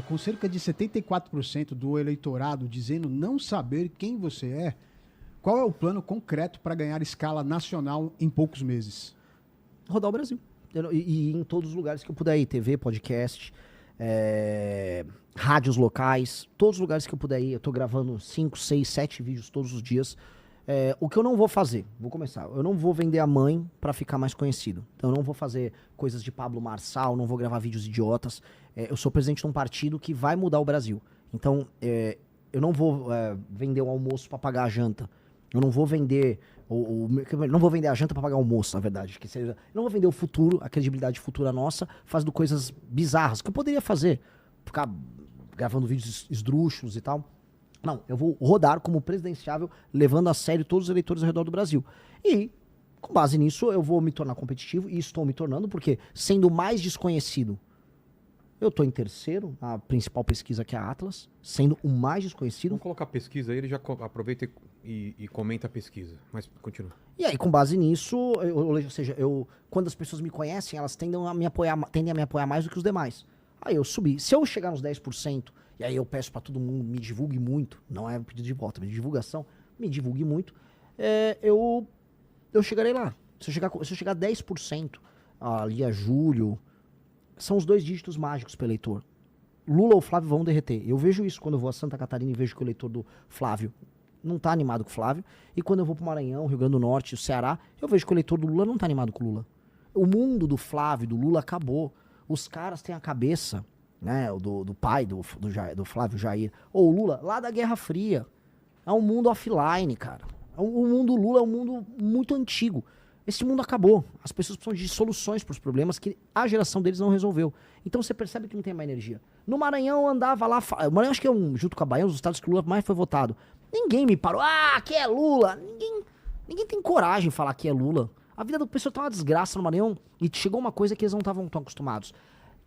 com cerca de 74% do eleitorado dizendo não saber quem você é, qual é o plano concreto para ganhar escala nacional em poucos meses? Rodar o Brasil. E em todos os lugares que eu puder ir. TV, podcast, rádios locais, todos os lugares que eu puder ir. Eu tô gravando 5, 6, 7 vídeos todos os dias. O que eu não vou fazer, vou começar, eu não vou vender a mãe pra ficar mais conhecido. Então eu não vou fazer coisas de Pablo Marçal, não vou gravar vídeos idiotas. Eu sou presidente de um partido que vai mudar o Brasil. Então eu não vou vender o almoço pra pagar a janta. Eu não vou vender não vou vender a janta pra pagar o almoço, na verdade. Eu não vou vender o futuro, a credibilidade futura nossa, fazendo coisas bizarras, que eu poderia fazer. Ficar gravando vídeos esdrúxulos e tal. Não, eu vou rodar como presidenciável, levando a sério todos os eleitores ao redor do Brasil. E, com base nisso, eu vou me tornar competitivo, e estou me tornando, porque sendo mais desconhecido, eu estou em terceiro, na principal pesquisa que é a Atlas, sendo o mais desconhecido. Vamos colocar a pesquisa aí, ele já aproveita e comenta a pesquisa, mas continua. E aí, com base nisso, ou seja, quando as pessoas me conhecem, elas tendem a me apoiar mais do que os demais. Aí eu subi. Se eu chegar nos 10%, e aí eu peço pra todo mundo, me divulgue muito, não é pedido de voto, é de divulgação, me divulgue muito, eu chegarei lá. Se eu chegar a 10%, ali a julho, são os 2 dígitos mágicos pro eleitor. Lula ou Flávio vão derreter. Eu vejo isso quando eu vou a Santa Catarina e vejo que o eleitor do Flávio não tá animado com o Flávio, e quando eu vou pro Maranhão, Rio Grande do Norte, o Ceará, eu vejo que o eleitor do Lula não tá animado com o Lula. O mundo do Flávio, do Lula, acabou. Os caras têm a cabeça, né, do pai do Flávio Jair, ou Lula, lá da Guerra Fria. É um mundo offline, cara. O mundo Lula é um mundo muito antigo. Esse mundo acabou. As pessoas precisam de soluções para os problemas que a geração deles não resolveu. Então você percebe que não tem mais energia. No Maranhão eu andava lá, o Maranhão acho que é junto com a Bahia, um dos estados que o Lula mais foi votado. Ninguém me parou, aqui é Lula. Ninguém tem coragem de falar que é Lula. A vida do pessoal tá uma desgraça no Maranhão, e chegou uma coisa que eles não estavam tão acostumados,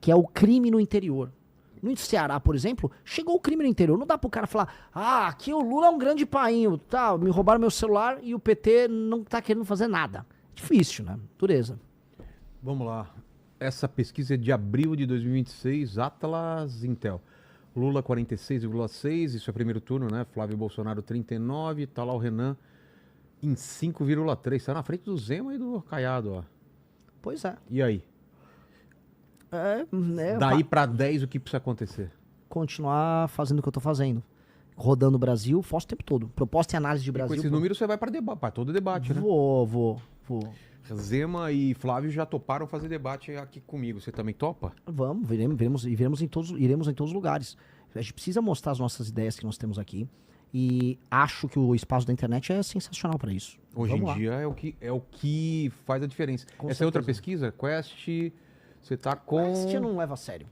que é o crime no interior. No Ceará, por exemplo, chegou o crime no interior. Não dá pro cara falar, aqui o Lula é um grande painho, tá, me roubaram meu celular e o PT não tá querendo fazer nada. Difícil, né? Dureza. Vamos lá. Essa pesquisa é de abril de 2026, Atlas Intel. Lula 46,6, isso é primeiro turno, né? Flávio Bolsonaro 39, tá lá o Renan em 5,3. Tá na frente do Zema e do Caiado, ó. Pois é. E aí? Daí pra 10, o que precisa acontecer? Continuar fazendo o que eu tô fazendo. Rodando o Brasil, faço o tempo todo. Proposta e análise de Brasil. E com esses números você vai para debate, para todo debate, né? Vou. Zema e Flávio já toparam fazer debate aqui comigo. Você também topa? Vamos, iremos em todos os lugares. A gente precisa mostrar as nossas ideias que nós temos aqui. E acho que o espaço da internet é sensacional para isso. Hoje em dia é o que faz a diferença. Essa é outra pesquisa? Quest, você tá com... Quest eu não levo a sério.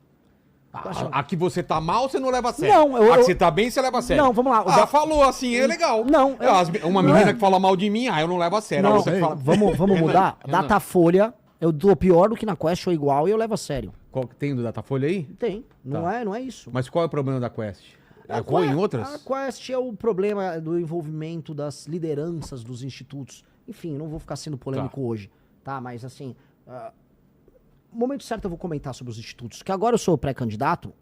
A que você tá mal, você não leva a sério. Não, a que você tá bem, você leva a sério. Não, vamos lá. Falou assim, é legal. Não. Uma menina que fala mal de mim, eu não levo a sério. Não, você fala... vamos mudar. Datafolha, eu dou pior do que na Quest ou igual e eu levo a sério. Tem do Datafolha aí? Tem. Não é isso. Mas qual é o problema da Quest? Em outras? A Quest é o problema do envolvimento das lideranças dos institutos. Enfim, não vou ficar sendo polêmico hoje, tá? Mas assim... No momento certo eu vou comentar sobre os institutos, que agora eu sou pré-candidato,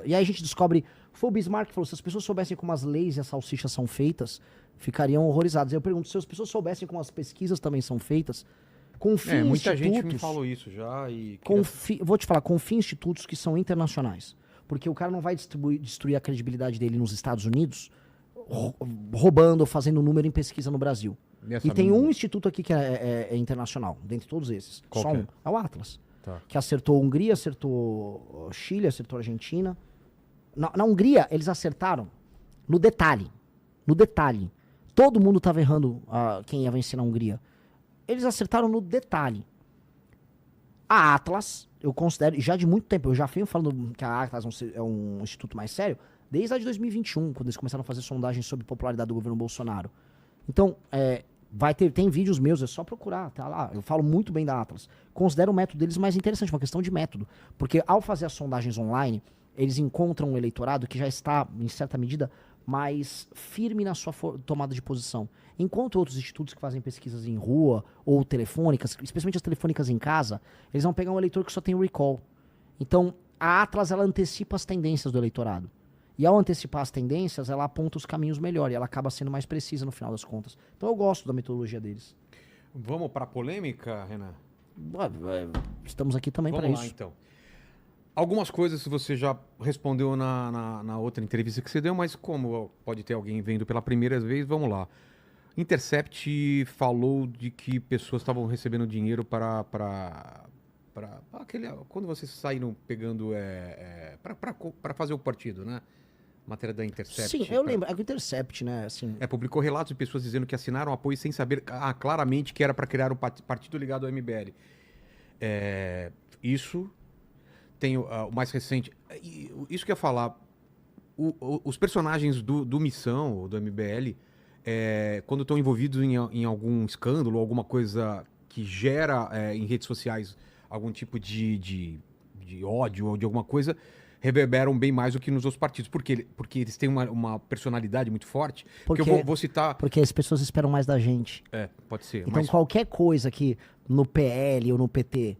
e aí a gente descobre, foi o Bismarck que falou, se as pessoas soubessem como as leis e as salsichas são feitas, ficariam horrorizadas. Eu pergunto, se as pessoas soubessem como as pesquisas também são feitas, confie em muita institutos... gente me falou isso já e... Vou te falar, confie em institutos que são internacionais, porque o cara não vai destruir a credibilidade dele nos Estados Unidos, roubando ou fazendo número em pesquisa no Brasil. E tem um instituto aqui que é internacional, dentre todos esses. Qual só um. É o Atlas. Que acertou Hungria, acertou Chile, acertou Argentina. Na Hungria, eles acertaram no detalhe. No detalhe. Todo mundo estava errando quem ia vencer na Hungria. Eles acertaram no detalhe. A Atlas, eu considero, já de muito tempo, eu já venho falando que a Atlas é um instituto mais sério, desde a de 2021, quando eles começaram a fazer sondagens sobre popularidade do governo Bolsonaro. Então, tem vídeos meus, é só procurar, tá lá. Eu falo muito bem da Atlas. Considero o método deles mais interessante, uma questão de método. Porque ao fazer as sondagens online, eles encontram um eleitorado que já está, em certa medida, mais firme na sua tomada de posição. Enquanto outros institutos que fazem pesquisas em rua ou telefônicas, especialmente as telefônicas em casa, eles vão pegar um eleitor que só tem recall. Então, a Atlas, ela antecipa as tendências do eleitorado. E ao antecipar as tendências, ela aponta os caminhos melhor e ela acaba sendo mais precisa no final das contas. Então eu gosto da metodologia deles. Vamos para polêmica, Renan? Estamos aqui também para Vamos lá, isso. então. Algumas coisas você já respondeu na outra entrevista que você deu, mas como pode ter alguém vendo pela primeira vez, vamos lá. Intercept falou de que pessoas estavam recebendo dinheiro para quando vocês saíram pegando para fazer o partido, né? Matéria da Intercept. Sim, eu lembro. É que o Intercept, né? Assim, publicou relatos de pessoas dizendo que assinaram apoio sem saber claramente que era para criar um partido ligado ao MBL. Isso tem o mais recente. Isso que eu ia falar. Os personagens do Missão, do MBL, quando estão envolvidos em algum escândalo, alguma coisa que gera em redes sociais algum tipo de ódio ou de alguma coisa, reverberam bem mais do que nos outros partidos. Por quê? Porque eles têm uma personalidade muito forte. Porque eu vou citar... Porque as pessoas esperam mais da gente. Pode ser. Então qualquer coisa que no PL ou no PT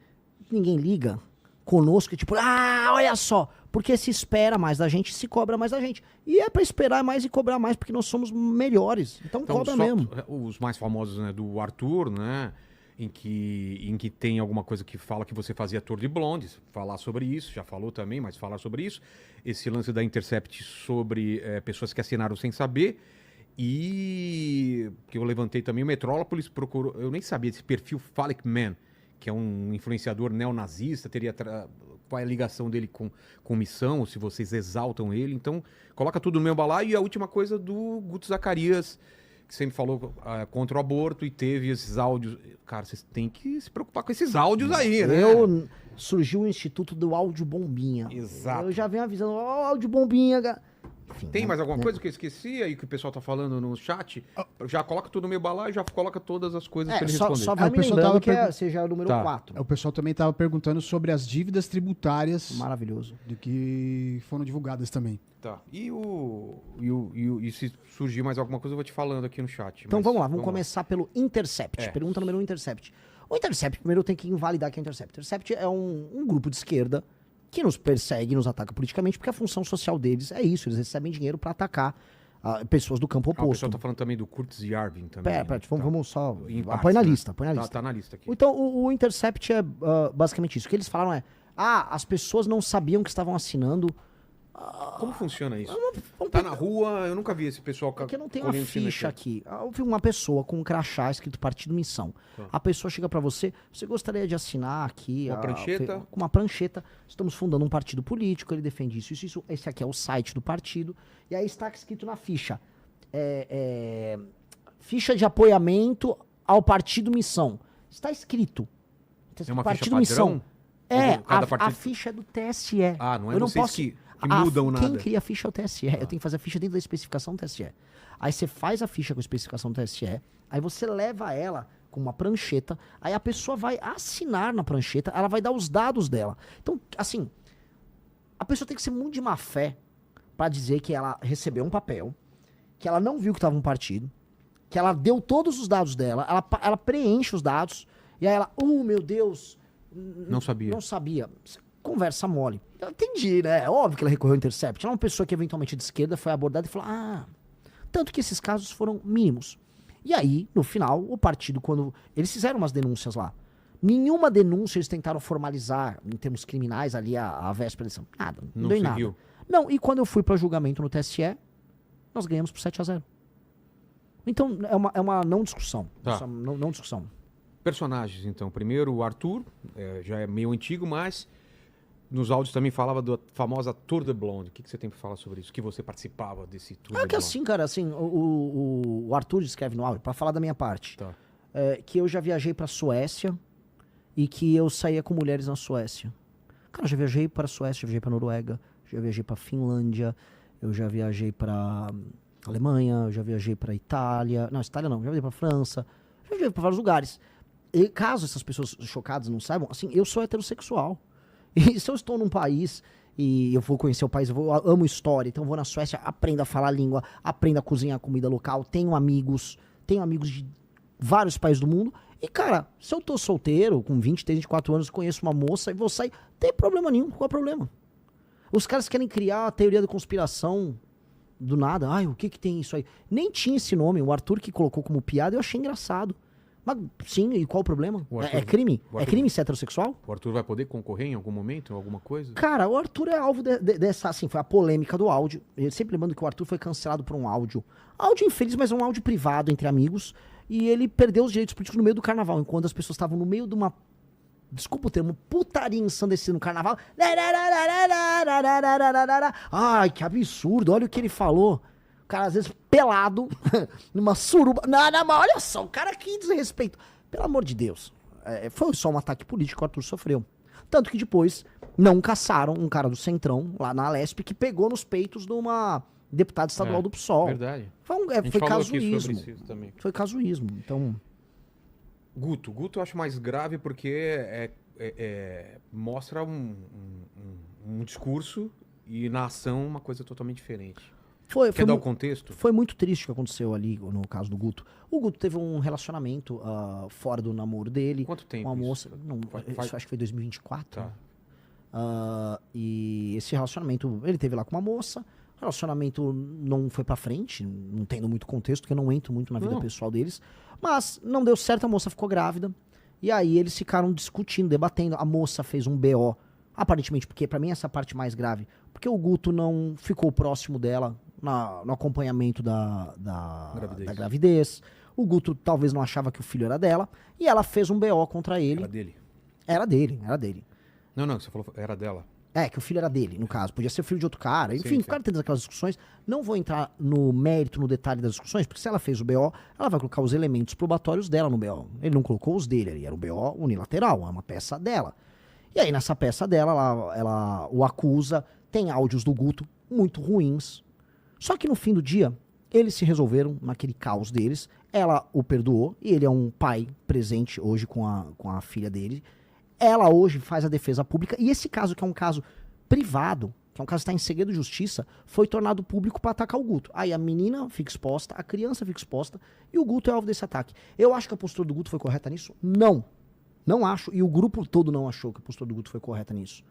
ninguém liga, conosco, tipo, olha só, porque se espera mais da gente, se cobra mais da gente. E é pra esperar mais e cobrar mais, porque nós somos melhores. Então cobra mesmo. Os mais famosos, né, do Arthur, né, em que tem alguma coisa que fala que você fazia Tour de Blondes, falar sobre isso, já falou também, mas falar sobre isso. Esse lance da Intercept sobre pessoas que assinaram sem saber. E que eu levantei também, o Metrópolis procurou, eu nem sabia desse perfil Phallic Man, que é um influenciador neonazista, qual é a ligação dele com missão, ou se vocês exaltam ele. Então, coloca tudo no meu balaio. E a última coisa do Guto Zacarias, que sempre falou contra o aborto e teve esses áudios. Cara, vocês têm que se preocupar com esses áudios aí, né? Surgiu o Instituto do Áudio Bombinha. Exato. Eu já venho avisando, áudio bombinha, enfim, tem mais alguma coisa que eu esqueci aí que o pessoal tá falando no chat? Já coloca tudo no meu balaio, já coloca todas as coisas pra ele responder. Só vai me lembrando que seja o número 4. O pessoal também tava perguntando sobre as dívidas tributárias. Maravilhoso. De que foram divulgadas também. Tá. E se surgir mais alguma coisa, eu vou te falando aqui no chat. Então vamos lá, vamos começar pelo Intercept. Pergunta número 1, Intercept. O Intercept, primeiro eu tenho que invalidar que é o Intercept. Intercept é um grupo de esquerda que nos persegue, nos ataca politicamente, porque a função social deles é isso, eles recebem dinheiro para atacar pessoas do campo oposto. O pessoal tá falando também do Kurtz Yarvin também. Vamos só... Põe na lista, põe na lista. Tá na lista aqui. Então, o Intercept é basicamente isso. O que eles falaram as pessoas não sabiam que estavam assinando... Como funciona isso? Tá na rua, eu nunca vi esse pessoal... Porque eu não tenho uma ficha aqui. Houve uma pessoa com um crachá escrito Partido Missão. A pessoa chega pra você gostaria de assinar aqui... Uma prancheta? Com uma prancheta. Estamos fundando um partido político, ele defende isso. Esse aqui é o site do partido. E aí está escrito na ficha. Ficha de apoiamento ao Partido Missão. Está escrito. É uma Partido ficha padrão? Missão. A ficha é do TSE. Não é vocês que mudam nada. Quem cria a ficha é o TSE. Eu tenho que fazer a ficha dentro da especificação do TSE. Aí você faz a ficha com a especificação do TSE, aí você leva ela com uma prancheta, aí a pessoa vai assinar na prancheta, ela vai dar os dados dela. Então, assim, a pessoa tem que ser muito de má fé pra dizer que ela recebeu um papel, que ela não viu que estava um partido, que ela deu todos os dados dela, ela preenche os dados, e aí ela, meu Deus... Não sabia. Não sabia. Conversa mole. Eu entendi, né? É óbvio que ela recorreu ao Intercept. Ela é uma pessoa que eventualmente de esquerda foi abordada e falou, tanto que esses casos foram mínimos. E aí, no final, o partido, quando... Eles fizeram umas denúncias lá. Nenhuma denúncia eles tentaram formalizar, em termos criminais, ali a véspera da eleição. Nada. Não deu nada. Não, e quando eu fui para julgamento no TSE, nós ganhamos por 7-0. Então, é uma não discussão. Tá. Não discussão. Personagens, então. Primeiro, o Arthur, já é meio antigo, mas nos áudios também falava da famosa Tour de Blonde. O que você tem para falar sobre isso? Que você participava desse Tour de Blonde? Assim, cara, assim, o Arthur escreve no áudio, para falar da minha parte, que eu já viajei para Suécia e que eu saía com mulheres na Suécia. Cara, eu já viajei para Suécia, já viajei para Noruega, já viajei para Finlândia, eu já viajei para Alemanha, eu já viajei para Itália. Não, Itália não, já viajei para França, já viajei para vários lugares. E caso essas pessoas chocadas não saibam, assim, eu sou heterossexual. E se eu estou num país e eu vou conhecer o país, eu amo história, então eu vou na Suécia, aprendo a falar a língua, aprendo a cozinhar comida local, tenho amigos de vários países do mundo. E, cara, se eu tô solteiro, com 23, 24 anos, conheço uma moça e vou sair, não tem problema nenhum. Qual é o problema? Os caras querem criar a teoria da conspiração do nada. Ai, o que tem isso aí? Nem tinha esse nome. O Arthur que colocou como piada, eu achei engraçado. Mas sim, e qual o problema? É crime? É crime ser heterossexual? O Arthur vai poder concorrer em algum momento, em alguma coisa? Cara, o Arthur é alvo dessa, assim, foi a polêmica do áudio. Eu sempre lembrando que o Arthur foi cancelado por um áudio. Áudio infeliz, mas um áudio privado entre amigos. E ele perdeu os direitos políticos no meio do carnaval, enquanto as pessoas estavam no meio de uma, desculpa o termo, putaria ensandecida no carnaval. Ai, que absurdo, olha o que ele falou. O cara, às vezes, pelado, numa suruba. Não, mas olha só, o cara que desrespeito. Pelo amor de Deus. Foi só um ataque político que o Arthur sofreu. Tanto que depois não caçaram um cara do Centrão, lá na Alesp, que pegou nos peitos de uma deputada estadual do PSOL. Verdade. Foi casuísmo. Foi casuísmo. Então... Guto eu acho mais grave porque mostra um discurso e na ação uma coisa totalmente diferente. Quer dar o contexto? Foi muito triste o que aconteceu ali no caso do Guto. O Guto teve um relacionamento fora do namoro dele. Quanto tempo? Com uma moça. Isso acho que foi 2024. Tá. E esse relacionamento, ele teve lá com uma moça. O relacionamento não foi pra frente, não tendo muito contexto, porque eu não entro muito na vida pessoal deles. Mas não deu certo, a moça ficou grávida. E aí eles ficaram discutindo, debatendo. A moça fez um BO, aparentemente, porque pra mim essa é a parte mais grave. Porque o Guto não ficou próximo dela no acompanhamento da gravidez. O Guto talvez não achava que o filho era dela. E ela fez um BO contra ele. Era dele. Não, você falou era dela. Que o filho era dele, no caso. Podia ser filho de outro cara. Enfim, ficaram tendo aquelas discussões. Não vou entrar no mérito, no detalhe das discussões, porque se ela fez o BO, ela vai colocar os elementos probatórios dela no BO. Ele não colocou os dele, ali era um BO unilateral, é uma peça dela. E aí, nessa peça dela, ela o acusa, tem áudios do Guto muito ruins. Só que no fim do dia, eles se resolveram naquele caos deles. Ela o perdoou, e ele é um pai presente hoje com a filha dele. Ela hoje faz a defesa pública, e esse caso, que é um caso privado, que é um caso que está em segredo de justiça, foi tornado público para atacar o Guto. Aí a menina fica exposta, a criança fica exposta, e o Guto é alvo desse ataque. Eu acho que a postura do Guto foi correta nisso? Não. Não acho, e o grupo todo não achou que a postura do Guto foi correta nisso.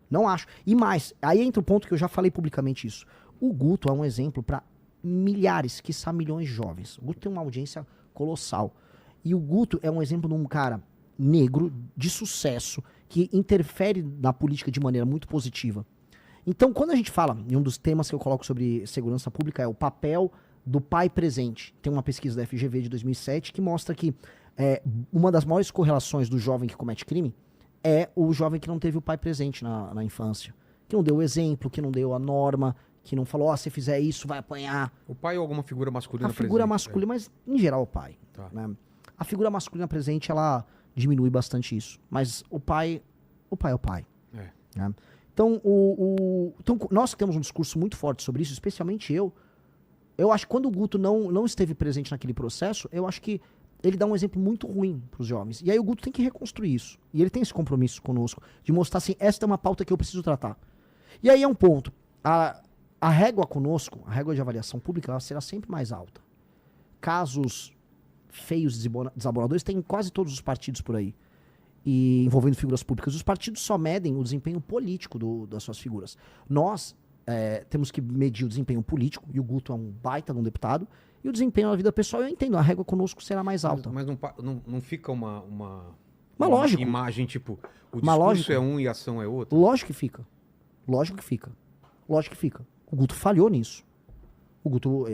Não acho. E mais, aí entra o ponto que eu já falei publicamente isso. O Guto é um exemplo para milhares, quiçá milhões de jovens. O Guto tem uma audiência colossal. E o Guto é um exemplo de um cara negro, de sucesso, que interfere na política de maneira muito positiva. Então, quando a gente fala, em um dos temas que eu coloco sobre segurança pública, é o papel do pai presente. Tem uma pesquisa da FGV de 2007 que mostra que uma das maiores correlações do jovem que comete crime é o jovem que não teve o pai presente na infância. Que não deu o exemplo, que não deu a norma, que não falou, se fizer isso, vai apanhar. O pai ou alguma figura masculina presente? A figura masculina, mas em geral o pai. Tá. Né? A figura masculina presente, ela diminui bastante isso. Mas o pai é o pai. Né? Então, então, nós que temos um discurso muito forte sobre isso, especialmente eu acho que quando o Guto não esteve presente naquele processo, eu acho que ele dá um exemplo muito ruim para os jovens. E aí o Guto tem que reconstruir isso. E ele tem esse compromisso conosco, de mostrar assim, esta é uma pauta que eu preciso tratar. E aí é um ponto. A régua conosco, a régua de avaliação pública, ela será sempre mais alta. Casos feios, desaboradores, tem em quase todos os partidos por aí. E envolvendo figuras públicas. Os partidos só medem o desempenho político das suas figuras. Nós temos que medir o desempenho político, e o Guto é um baita de um deputado, e o desempenho na vida pessoal, eu entendo, a régua conosco será mais alta. Mas não fica uma lógico. Imagem, tipo, o discurso é um e a ação é outra? Lógico que fica. O Guto falhou nisso. O Guto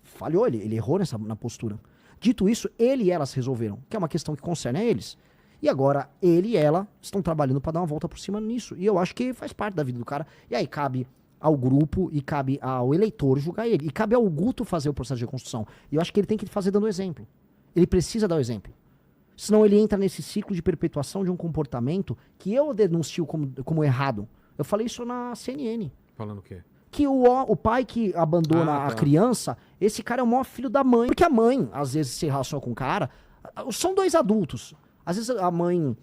falhou, ele errou na postura. Dito isso, ele e ela se resolveram, que é uma questão que concerne a eles. E agora, ele e ela estão trabalhando para dar uma volta por cima nisso. E eu acho que faz parte da vida do cara. E aí cabe ao grupo e cabe ao eleitor julgar ele. E cabe ao Guto fazer o processo de reconstrução. E eu acho que ele tem que fazer dando exemplo. Ele precisa dar o exemplo. Senão ele entra nesse ciclo de perpetuação de um comportamento que eu denuncio como errado. Eu falei isso na CNN. Falando o quê? Que o pai que abandona a criança, esse cara é o maior filho da mãe. Porque a mãe, às vezes, se relaciona com o cara. São dois adultos. Às vezes a mãe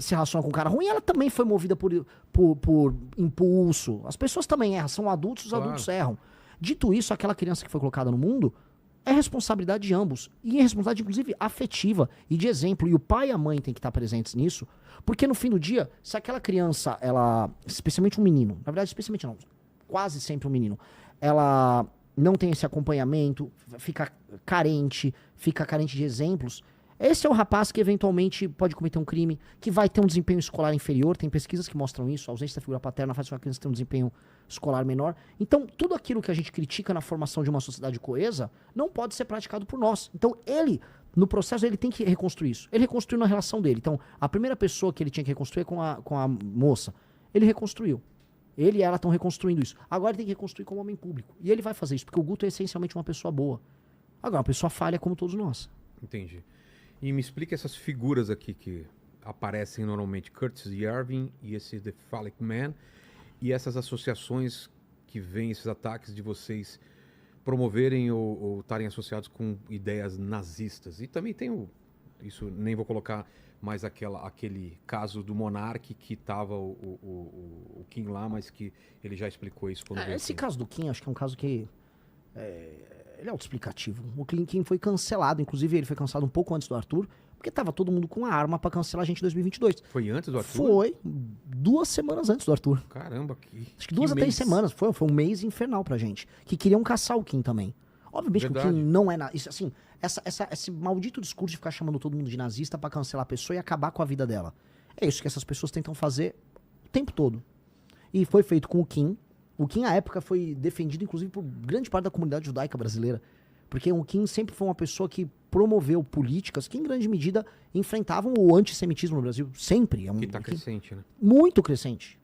se relaciona com um cara ruim, ela também foi movida por impulso. As pessoas também erram, são adultos, os adultos erram. Dito isso, aquela criança que foi colocada no mundo é responsabilidade de ambos. E é responsabilidade, inclusive, afetiva e de exemplo. E o pai e a mãe têm que estar presentes nisso. Porque no fim do dia, se aquela criança, ela, especialmente um menino, na verdade, especialmente não, quase sempre um menino, ela não tem esse acompanhamento, fica carente de exemplos, esse é o rapaz que eventualmente pode cometer um crime, que vai ter um desempenho escolar inferior, tem pesquisas que mostram isso, a ausência da figura paterna faz com que a criança tenha um desempenho escolar menor. Então, tudo aquilo que a gente critica na formação de uma sociedade coesa não pode ser praticado por nós. Então, ele, no processo, ele tem que reconstruir isso. Ele reconstruiu na relação dele. Então, a primeira pessoa que ele tinha que reconstruir é com a moça. Ele reconstruiu. Ele e ela estão reconstruindo isso. Agora ele tem que reconstruir como homem público. E ele vai fazer isso, porque o Guto é essencialmente uma pessoa boa. Agora, uma pessoa falha como todos nós. Entendi. E me explica essas figuras aqui que aparecem normalmente, Curtis Yarvin e esse The Phallic Man, e essas associações que vêm, esses ataques de vocês promoverem ou estarem associados com ideias nazistas. E também tem isso nem vou colocar mais aquele caso do Monark que estava o Kim lá, mas que ele já explicou isso quando veio Esse aqui. caso do Kim, acho que é um caso que ele é autoexplicativo. O Kim foi cancelado, inclusive ele foi cancelado um pouco antes do Arthur, porque tava todo mundo com a arma pra cancelar a gente em 2022. Foi antes do Arthur? Foi 2 semanas antes do Arthur. Caramba, Acho que 2 a 3 semanas. Foi um mês infernal pra gente. Que queriam caçar o Kim também. Obviamente que o Kim não é nazista. Assim, esse maldito discurso de ficar chamando todo mundo de nazista pra cancelar a pessoa e acabar com a vida dela. É isso que essas pessoas tentam fazer o tempo todo. E foi feito com o Kim. O Kim, à época, foi defendido, inclusive, por grande parte da comunidade judaica brasileira. Porque o Kim sempre foi uma pessoa que promoveu políticas que, em grande medida, enfrentavam o antissemitismo no Brasil. Sempre. Que tá crescente, né? Muito crescente.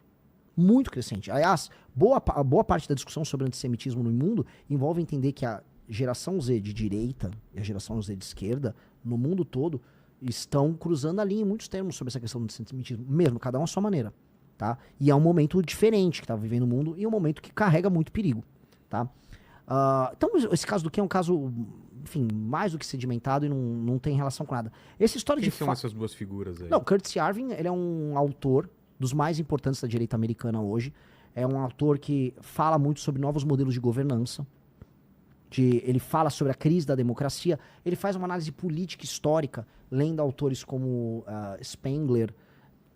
Muito crescente. Aliás, boa parte da discussão sobre antissemitismo no mundo envolve entender que a geração Z de direita e a geração Z de esquerda, no mundo todo, estão cruzando a linha em muitos termos sobre essa questão do antissemitismo. Mesmo, cada um à sua maneira. Tá? E é um momento diferente que está vivendo o mundo e um momento que carrega muito perigo. Tá? Então, esse caso do Kim é um caso, enfim, mais do que sedimentado e não tem relação com nada. Essa história Quem são essas duas figuras aí? Não, Curtis Yarvin, ele é um autor dos mais importantes da direita americana hoje. É um autor que fala muito sobre novos modelos de governança. Ele fala sobre a crise da democracia. Ele faz uma análise política histórica, lendo autores como Spengler,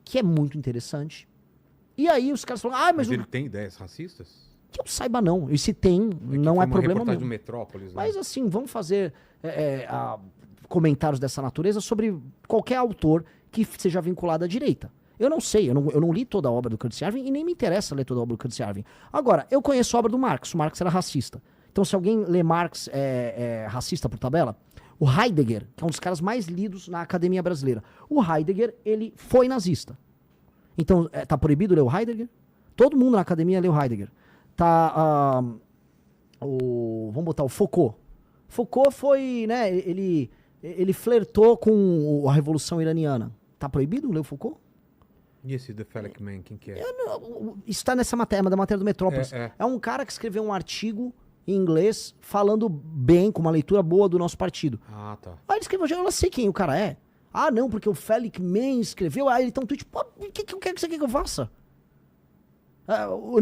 que é muito interessante. E aí os caras falam, mas ele tem ideias racistas? Que eu saiba não. E se tem, não é problema meu. meu. Do Metrópolis, né? Mas assim, vamos fazer comentários dessa natureza sobre qualquer autor que seja vinculado à direita. Eu não sei, eu não li toda a obra do Curtis Yarvin e nem me interessa ler toda a obra do Curtis Yarvin. Agora, eu conheço a obra do Marx. O Marx era racista. Então, se alguém lê Marx racista por tabela, o Heidegger, que é um dos caras mais lidos na academia brasileira, o Heidegger, ele foi nazista. Então, tá proibido ler o Heidegger? Todo mundo na academia lê o Heidegger. Vamos botar o Foucault. Foucault foi, né, ele flertou com a Revolução Iraniana. Tá proibido ler o Foucault? E esse The Phallic Man, quem que é? Está nessa matéria, da matéria do Metrópolis. É um cara que escreveu um artigo em inglês falando bem, com uma leitura boa do nosso partido. Ah, tá. Aí ele escreveu, eu não sei quem o cara é. Ah, não, porque o Phallic Man escreveu, aí ele tá um tweet, pô, o que você quer que eu faça? Eu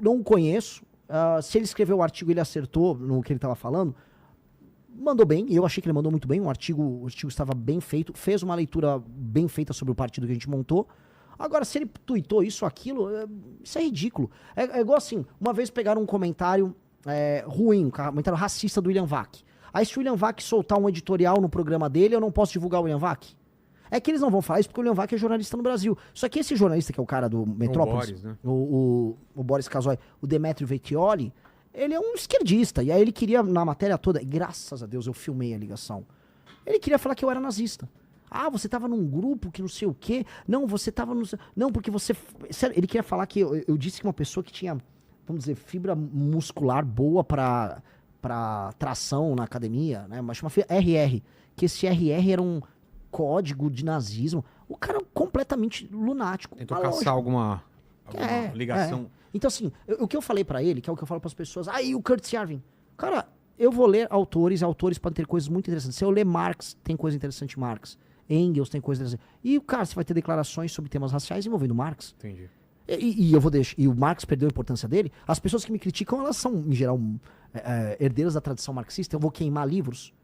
não conheço. Se ele escreveu o artigo, ele acertou no que ele estava falando, mandou bem, eu achei que ele mandou muito bem, o artigo estava bem feito, fez uma leitura bem feita sobre o partido que a gente montou. Agora, se ele tuitou isso ou aquilo, isso é ridículo. É igual assim, uma vez pegaram um comentário ruim, um comentário racista do William Vac. Aí se o William Vac soltar um editorial no programa dele, eu não posso divulgar o William Vac? É que eles não vão falar isso porque o William Vac é jornalista no Brasil. Só que esse jornalista, que é o cara do Metrópolis, Boris, né? o Boris Casoy, o Demetrio Vettioli, ele é um esquerdista. E aí ele queria, na matéria toda, e graças a Deus eu filmei a ligação, ele queria falar que eu era nazista. Ah, você tava num grupo que não sei o quê. Não, você tava no... Não, porque você... Sério, ele queria falar que eu disse que uma pessoa que tinha, vamos dizer, fibra muscular boa pra tração na academia, né? Mas chama RR. Que esse RR era um código de nazismo. O cara é completamente lunático. Tentou caçar alguma ligação. Então, assim, o que eu falei pra ele, que é o que eu falo pras pessoas, e o Curtis Yarvin? Cara, eu vou ler autores podem ter coisas muito interessantes. Se eu ler Marx, tem coisa interessante em Marx. Engels tem coisa interessante. E, cara, você vai ter declarações sobre temas raciais envolvendo Marx. Entendi. E eu vou deixar. E o Marx perdeu a importância dele. As pessoas que me criticam, elas são, em geral, herdeiras da tradição marxista. Eu vou queimar livros.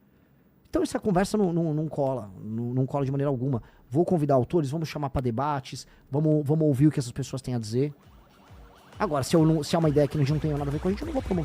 Então essa conversa não cola. Não cola de maneira alguma. Vou convidar autores, vamos chamar para debates, vamos ouvir o que essas pessoas têm a dizer. Agora, se é uma ideia que não tem nada a ver com a gente, eu não vou promover.